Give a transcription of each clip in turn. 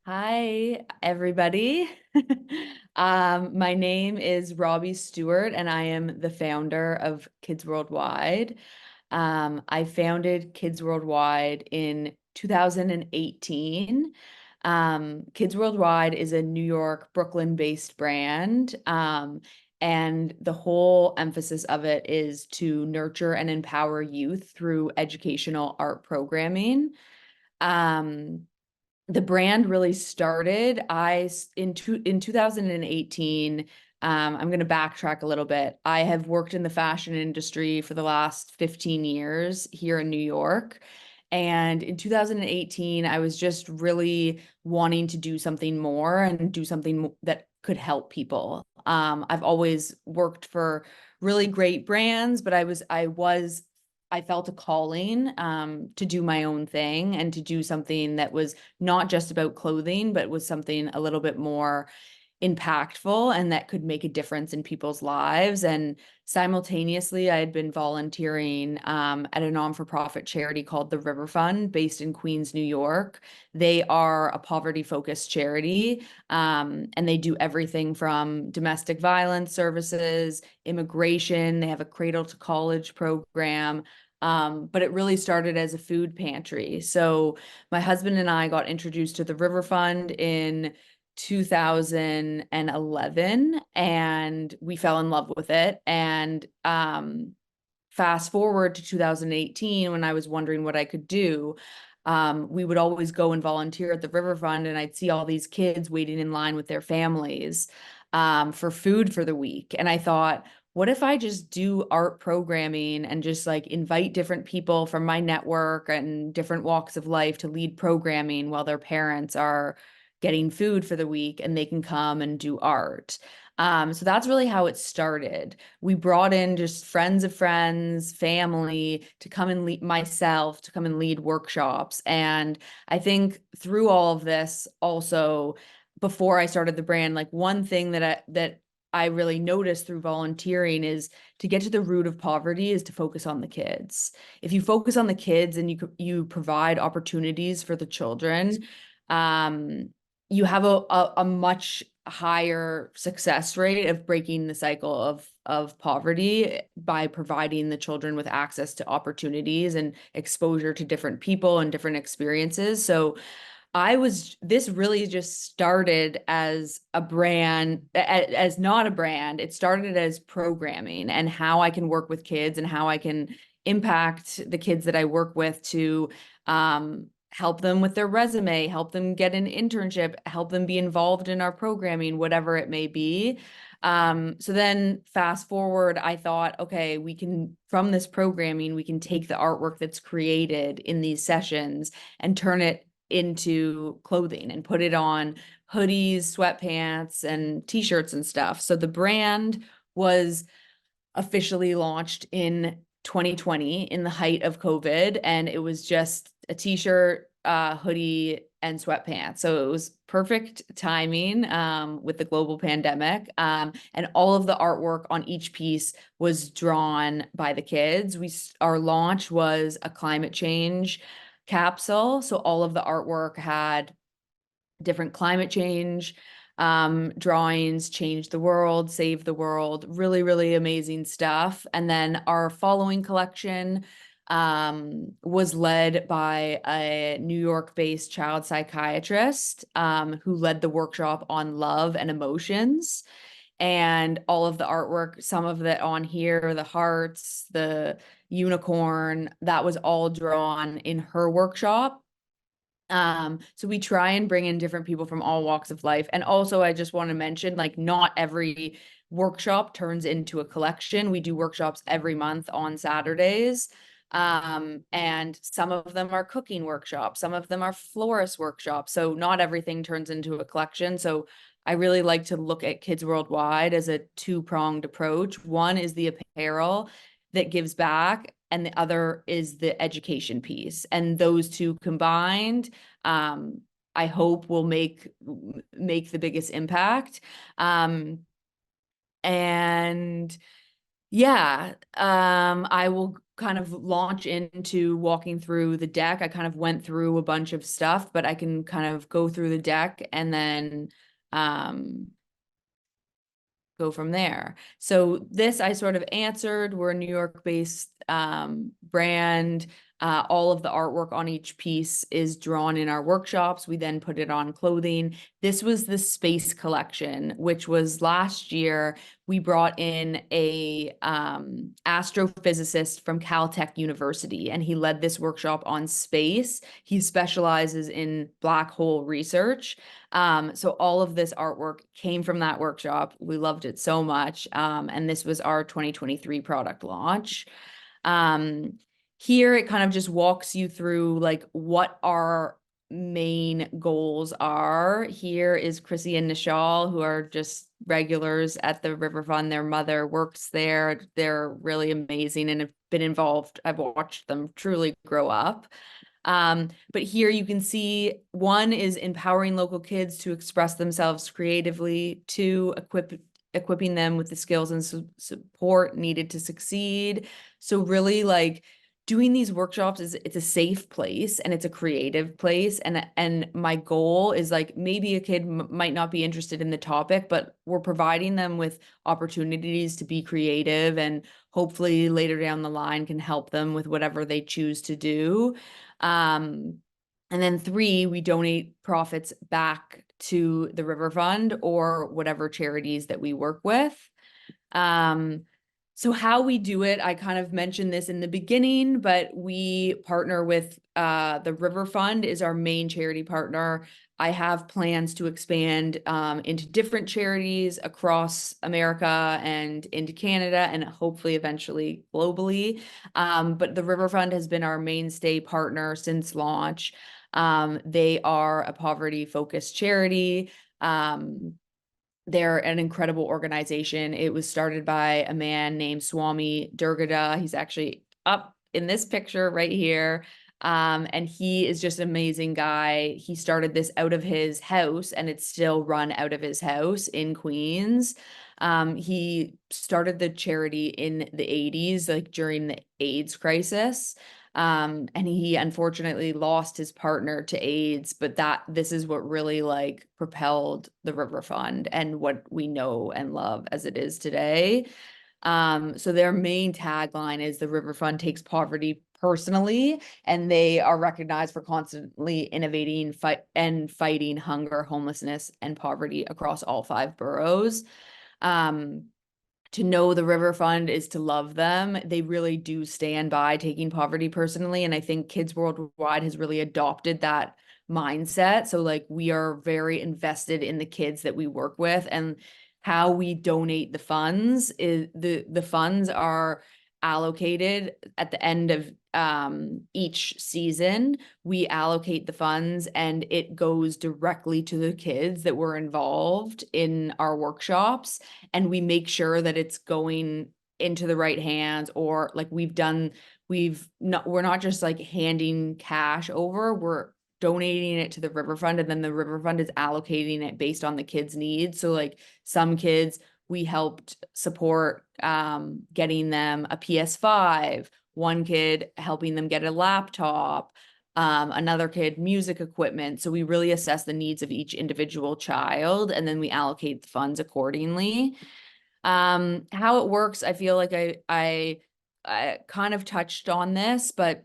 Hi, everybody. My name is Robbie Stewart, and I am the founder of Kids Worldwide. I founded Kids Worldwide in 2018. Kids Worldwide is a New York, Brooklyn-based brand, and the whole emphasis of it is to nurture and empower youth through educational art programming. Um, the brand really started in 2018. I'm going to backtrack a little bit. I have worked in the fashion industry for the last 15 years here in New York. And in 2018, I was just really wanting to do something more and do something that could help people. I've always worked for really great brands, but I felt a calling to do my own thing and to do something that was not just about clothing, but was something a little bit more impactful and that could make a difference in people's lives. And simultaneously, I had been volunteering at a non-for-profit charity called the River Fund, based in Queens, New York. They are a poverty-focused charity, and they do everything from domestic violence services, immigration. They have a Cradle to College program. But it really started as a food pantry. So my husband and I got introduced to the River Fund in 2011, and we fell in love with it. And fast forward to 2018, when I was wondering what I could do, we would always go and volunteer at the River Fund, and I'd see all these kids waiting in line with their families for food for the week. And I thought, what if I just do art programming and just like invite different people from my network and different walks of life to lead programming while their parents are getting food for the week and they can come and do art. So that's really how it started. We brought in just friends of friends, family to come and lead, myself to come and lead workshops. And I think through all of this, also before I started the brand, like one thing that I really noticed through volunteering is to get to the root of poverty is to focus on the kids. If you focus on the kids and you provide opportunities for the children, um, you have a much higher success rate of breaking the cycle of poverty by providing the children with access to opportunities and exposure to different people and different experiences. So this really just started as a brand, as not a brand. It started as programming and how I can work with kids and how I can impact the kids that I work with to help them with their resume, help them get an internship, help them be involved in our programming, whatever it may be. So then fast forward, I thought, okay, from this programming, we can take the artwork that's created in these sessions and turn it into clothing and put it on hoodies, sweatpants, and t-shirts and stuff. So the brand was officially launched in 2020 in the height of COVID, and it was just a t-shirt, hoodie, and sweatpants. So it was perfect timing with the global pandemic. And all of the artwork on each piece was drawn by the kids. Our launch was a climate change capsule. So all of the artwork had different climate change drawings, change the world, save the world, really, really amazing stuff. And then our following collection was led by a New York-based child psychiatrist who led the workshop on love and emotions. And all of the artwork, some of it on here, the hearts, the unicorn, that was all drawn in her workshop. So we try and bring in different people from all walks of life. And also, I just want to mention, like, not every workshop turns into a collection. We do workshops every month on Saturdays. And some of them are cooking workshops, some of them are florist workshops. So not everything turns into a collection. So I really like to look at Kids Worldwide as a two-pronged approach. One is the apparel that gives back, and the other is the education piece. And those two combined, I hope will make the biggest impact. And yeah, I will kind of launch into walking through the deck. I kind of went through a bunch of stuff, but I can kind of go through the deck and then go from there. So this I sort of answered. We're a New York-based brand. All of the artwork on each piece is drawn in our workshops. We then put it on clothing. This was the space collection, which was last year. We brought in a astrophysicist from Caltech University, and he led this workshop on space. He specializes in black hole research. So all of this artwork came from that workshop. We loved it so much. And this was our 2023 product launch. Here it kind of just walks you through like what our main goals are. Here is Chrissy and Nishal, who are just regulars at the River Fund. Their mother works there. They're really amazing and have been involved. I've watched them truly grow up. But here you can see, one is empowering local kids to express themselves creatively, two, equipping them with the skills and support needed to succeed. So really like doing these workshops it's a safe place and it's a creative place. And my goal is like, maybe a kid might not be interested in the topic, but we're providing them with opportunities to be creative and hopefully later down the line can help them with whatever they choose to do. And then three, we donate profits back to the River Fund or whatever charities that we work with. So how we do it, I kind of mentioned this in the beginning, but we partner with the River Fund is our main charity partner. I have plans to expand into different charities across America and into Canada and hopefully eventually globally. But the River Fund has been our mainstay partner since launch. They are a poverty-focused charity. They're an incredible organization. It was started by a man named Swami Durgada. He's actually up in this picture right here. And he is just an amazing guy. He started this out of his house and it's still run out of his house in Queens. He started the charity in the 80s, like during the AIDS crisis. And he unfortunately lost his partner to AIDS, but this is what really like propelled the River Fund and what we know and love as it is today. So their main tagline is the River Fund takes poverty personally, and they are recognized for constantly innovating, fighting hunger, homelessness, and poverty across all 5 boroughs. To know the River Fund is to love them. They really do stand by taking poverty personally. And I think Kids Worldwide has really adopted that mindset. So like we are very invested in the kids that we work with, and how we donate the funds is the funds are allocated at the end of each season. We allocate the funds and it goes directly to the kids that were involved in our workshops, and we make sure that it's going into the right hands, or like we're not just like handing cash over, we're donating it to the River Fund, and then the River Fund is allocating it based on the kids' needs. So like some kids we helped support getting them a PS5, one kid helping them get a laptop, another kid music equipment. So we really assess the needs of each individual child, and then we allocate the funds accordingly. How it works, I feel like I kind of touched on this, but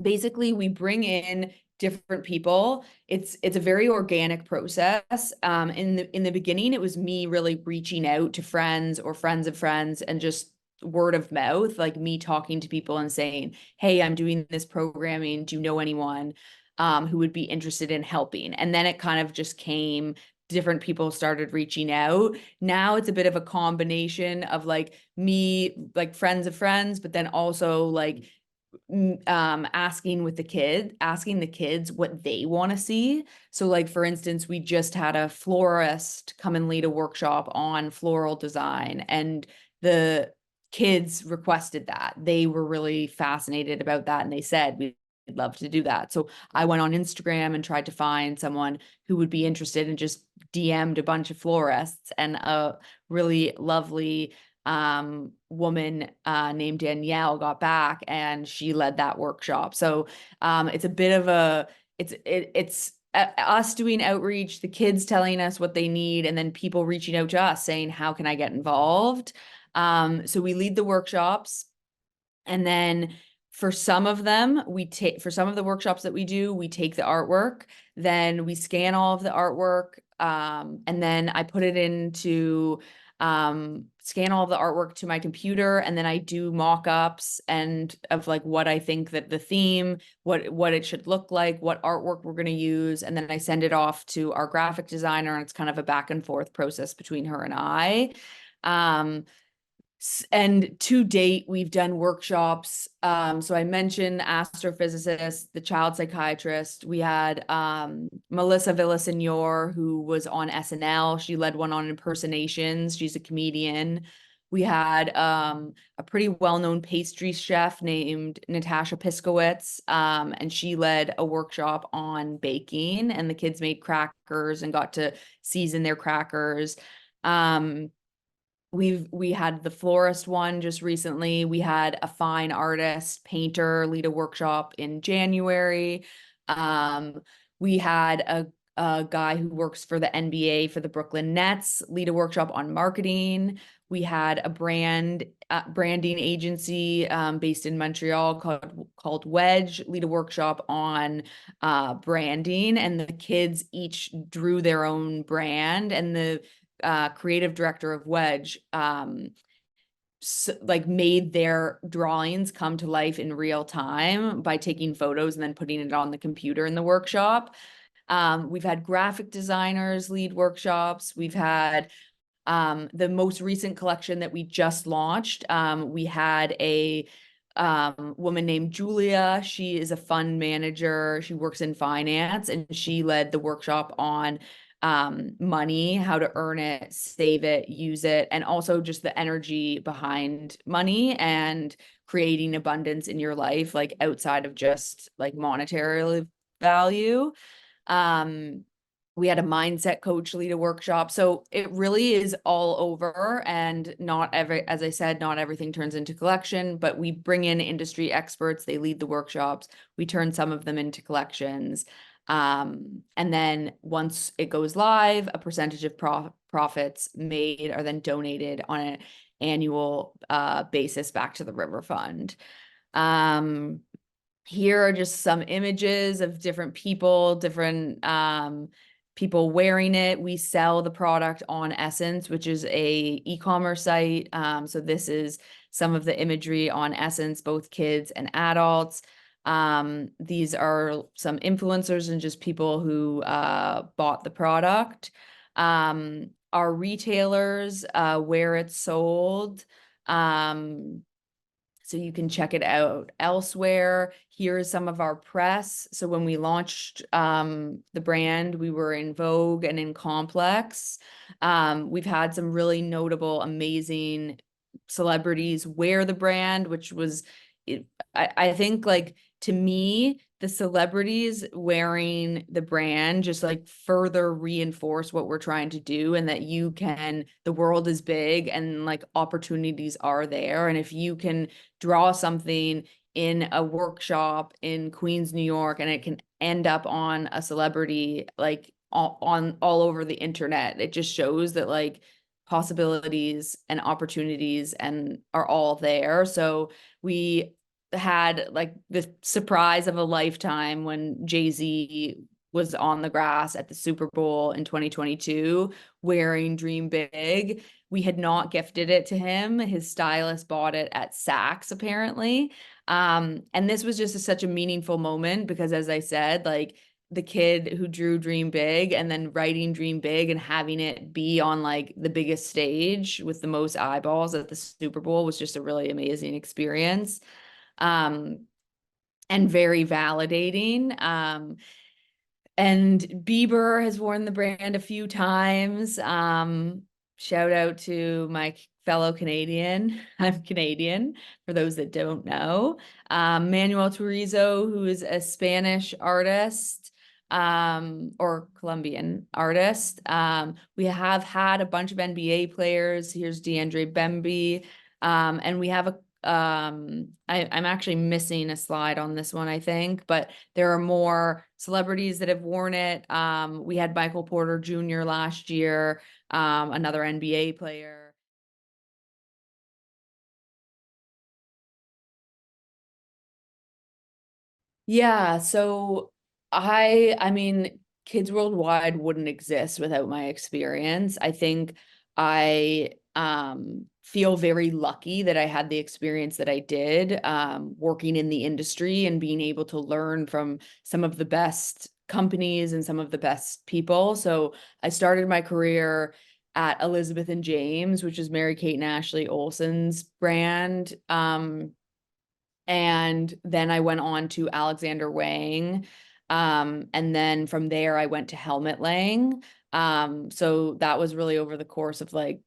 basically we bring in different people. It's a very organic process. In the beginning, it was me really reaching out to friends or friends of friends and just word of mouth, like me talking to people and saying, hey, I'm doing this programming. Do you know anyone who would be interested in helping? And then it kind of just came, different people started reaching out. Now it's a bit of a combination of like me, like friends of friends, but then also like asking the kids what they want to see. So like, for instance, we just had a florist come and lead a workshop on floral design, and the kids requested that. They were really fascinated about that, and they said, we'd love to do that. So I went on Instagram and tried to find someone who would be interested, and just DM'd a bunch of florists, and a really lovely woman named Danielle got back, and she led that workshop. So it's a bit of a it's us doing outreach, the kids telling us what they need, and then people reaching out to us saying, how can I get involved? So we lead the workshops, and then for some of them, for some of the workshops that we do, we take the artwork, then we scan all of the artwork, and then I put it into scan all of the artwork to my computer, and then I do mock-ups and of like what I think that the theme, what it should look like, what artwork we're going to use, and then I send it off to our graphic designer, and it's kind of a back and forth process between her and I. And to date, we've done workshops. So I mentioned astrophysicist, the child psychiatrist. We had Melissa Villasenor, who was on SNL. She led one on impersonations. She's a comedian. We had a pretty well-known pastry chef named Natasha Piskowitz, and she led a workshop on baking, and the kids made crackers and got to season their crackers. We had the florist one just recently. We had a fine artist, painter lead a workshop in January. We had a guy who works for the NBA for the Brooklyn Nets lead a workshop on marketing. We had a branding agency based in Montreal called Wedge lead a workshop on branding, and the kids each drew their own brand, and the creative director of Wedge made their drawings come to life in real time by taking photos and then putting it on the computer in the workshop. We've had graphic designers lead workshops. We've had the most recent collection that we just launched. We had a woman named Julia. She is a fund manager. She works in finance, and she led the workshop on money, how to earn it, save it, use it, and also just the energy behind money and creating abundance in your life, like outside of just like monetary value. We had a mindset coach lead a workshop. So it really is all over, and as I said, not everything turns into collection, but we bring in industry experts, they lead the workshops, we turn some of them into collections. And then once it goes live, a percentage of profits made are then donated on an annual basis back to the River Fund. Here are just some images of different people wearing it. We sell the product on Essence, which is a e-commerce site. So this is some of the imagery on Essence, both kids and adults. These are some influencers and just people who bought the product. Our retailers, where it's sold. So you can check it out elsewhere. Here's some of our press. So when we launched the brand, we were in Vogue and in Complex. We've had some really notable, amazing celebrities wear the brand, which was, I think, like, to me, the celebrities wearing the brand just like further reinforce what we're trying to do, and that the world is big and like opportunities are there. And if you can draw something in a workshop in Queens, New York, and it can end up on a celebrity, like all over the internet, it just shows that like possibilities and opportunities and are all there. So we had like the surprise of a lifetime when Jay-Z was on the grass at the Super Bowl in 2022 wearing Dream Big. We had not gifted it to him. His stylist bought it at Saks, apparently. And this was just such a meaningful moment because, as I said, like the kid who drew Dream Big and then writing Dream Big and having it be on like the biggest stage with the most eyeballs at the Super Bowl was just a really amazing experience. And very validating. And Bieber has worn the brand a few times. Shout out to my fellow Canadian. I'm Canadian, for those that don't know. Manuel Turizo, who is a Spanish artist. or Colombian artist. We have had a bunch of NBA players. Here's DeAndre Bemby. And we have I'm actually missing a slide on this one, I think, but there are more celebrities that have worn it. We had Michael Porter Jr. last year, another NBA player. Yeah, so I mean, Kids Worldwide wouldn't exist without my experience. I think I feel very lucky that I had the experience that I did, working in the industry and being able to learn from some of the best companies and some of the best people. So I started my career at Elizabeth and James, which is Mary Kate and Ashley Olsen's brand. And then I went on to Alexander Wang. And then from there, I went to Helmut Lang. So that was really over the course of like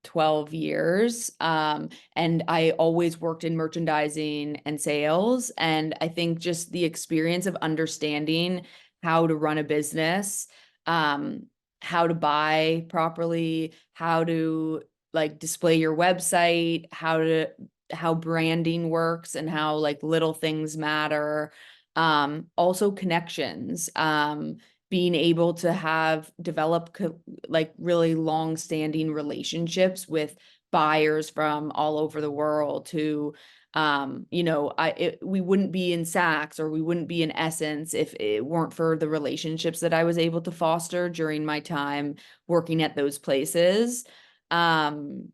12 years. And I always worked in merchandising and sales. And I think just the experience of understanding how to run a business, um, how to buy properly, how to like display your website, how branding works and how like little things matter. Also connections. Being able to have develop like really long-standing relationships with buyers from all over the world who we wouldn't be in Saks or we wouldn't be in Essence if it weren't for the relationships that I was able to foster during my time working at those places. Um,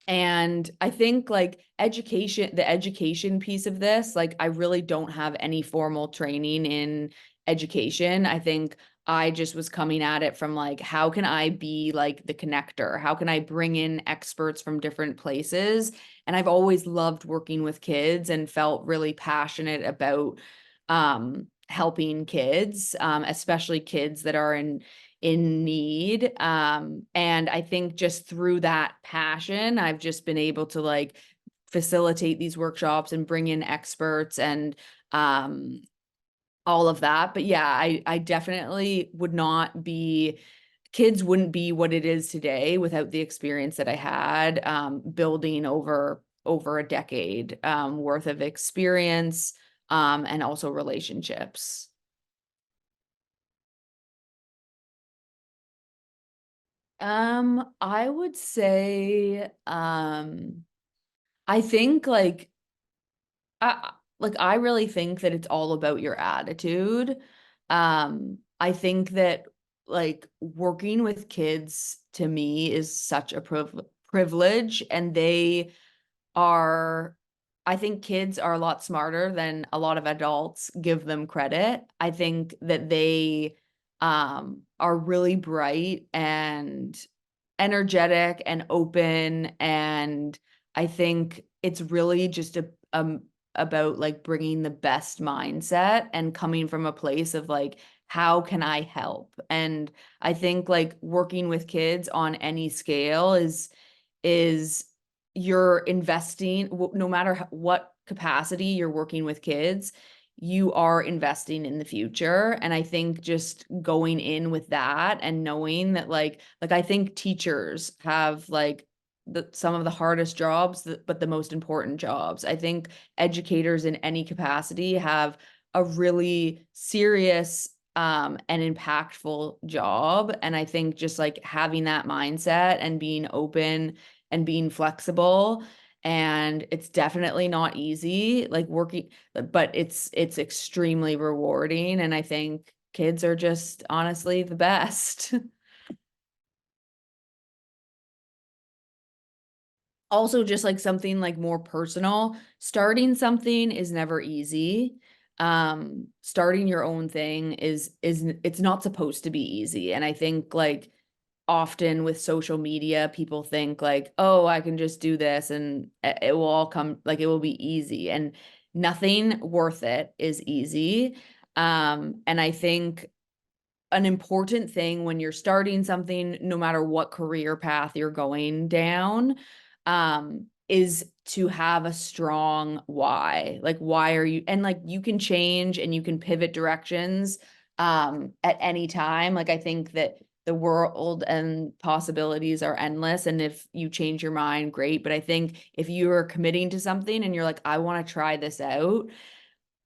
and I think like the education piece of this, like I really don't have any formal training in education. I think I just was coming at it from like, how can I be like the connector? How can I bring in experts from different places? And I've always loved working with kids and felt really passionate about helping kids, especially kids that are in need. And I think just through that passion, I've just been able to like facilitate these workshops and bring in experts and all of that. But yeah, I definitely would not be, kids wouldn't be what it is today without the experience that I had, building over a decade worth of experience, and also relationships. I would say, I think I really think that it's all about your attitude. I think that like working with kids to me is such a privilege, and are, I think kids are a lot smarter than a lot of adults give them credit. I think that they are really bright and energetic and open, and I think it's really just about like bringing the best mindset and coming from a place of like, how can I help? And I think like working with kids on any scale is you're investing, no matter what capacity you're working with kids, you are investing in the future. And I think just going in with that and knowing that like I think teachers have like some of the hardest jobs, but the most important jobs. I think educators in any capacity have a really serious and impactful job. And I think just like having that mindset and being open and being flexible, and it's definitely not easy like working, but it's extremely rewarding, and I think kids are just honestly the best. Also just like something like more personal, starting something is never easy. Starting your own thing is it's not supposed to be easy, and I think like often with social media, people think like, oh, I can just do this and it will all come, like it will be easy. And nothing worth it is easy. And I think an important thing when you're starting something, no matter what career path you're going down, is to have a strong why. Like, why are you, and like you can change and you can pivot directions at any time. Like, I think that the world and possibilities are endless. And if you change your mind, great. But I think if you are committing to something and you're like, I want to try this out,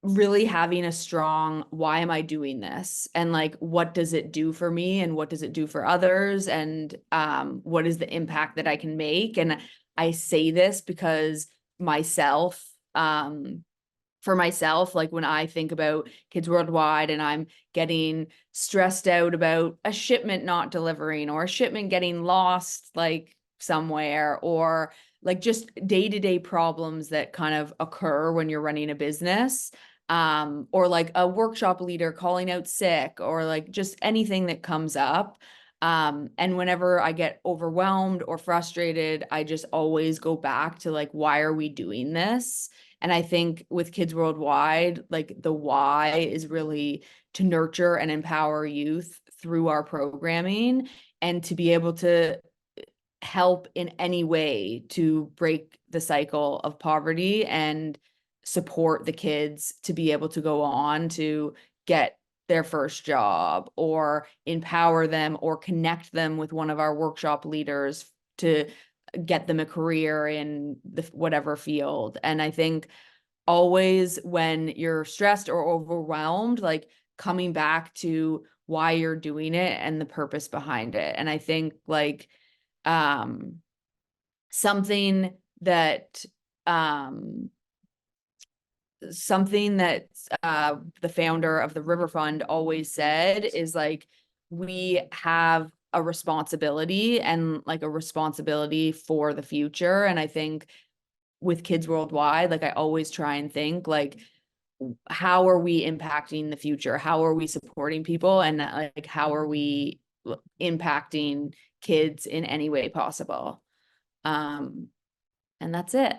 really having a strong, why am I doing this? And like, what does it do for me? And what does it do for others? And what is the impact that I can make? And I say this because myself, for myself, like when I think about Kids Worldwide and I'm getting stressed out about a shipment not delivering or a shipment getting lost like somewhere, or like just day-to-day problems that kind of occur when you're running a business, or like a workshop leader calling out sick, or like just anything that comes up. And whenever I get overwhelmed or frustrated, I just always go back to like, why are we doing this? And I think with Kids Worldwide, like the why is really to nurture and empower youth through our programming, and to be able to help in any way to break the cycle of poverty and support the kids to be able to go on to get their first job, or empower them or connect them with one of our workshop leaders to get them a career in the whatever field. And I think always when you're stressed or overwhelmed, like coming back to why you're doing it and the purpose behind it. And I think like um something that um something that the founder of the River Fund always said is like, we have a responsibility, and like a responsibility for the future. And I think with Kids Worldwide, like I always try and think like, how are we impacting the future? How are we supporting people? And like, how are we impacting kids in any way possible? And that's it.